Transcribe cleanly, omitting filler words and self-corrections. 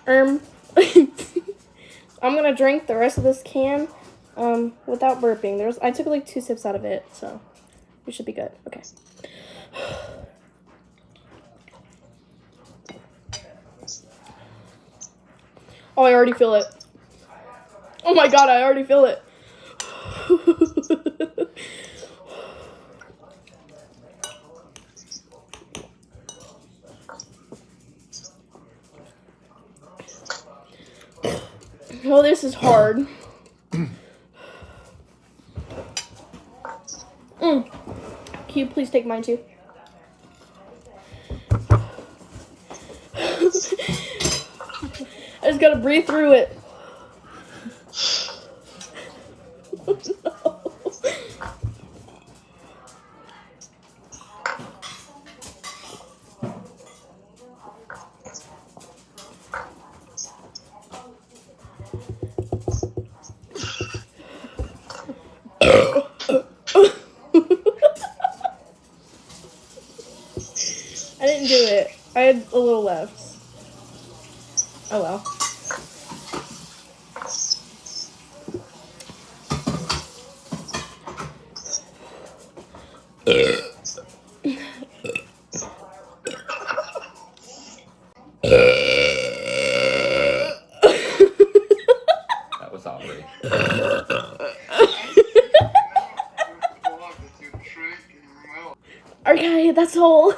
I'm gonna drink the rest of this can without burping. I took like 2 sips out of it, so we should be good. Okay. Oh, I already feel it. Oh my god, I already feel it. Oh, this is hard. Can you please take mine too? I just gotta breathe through it. I didn't do it. I had a little left. Oh well. That was Aubrey. Okay, that's all.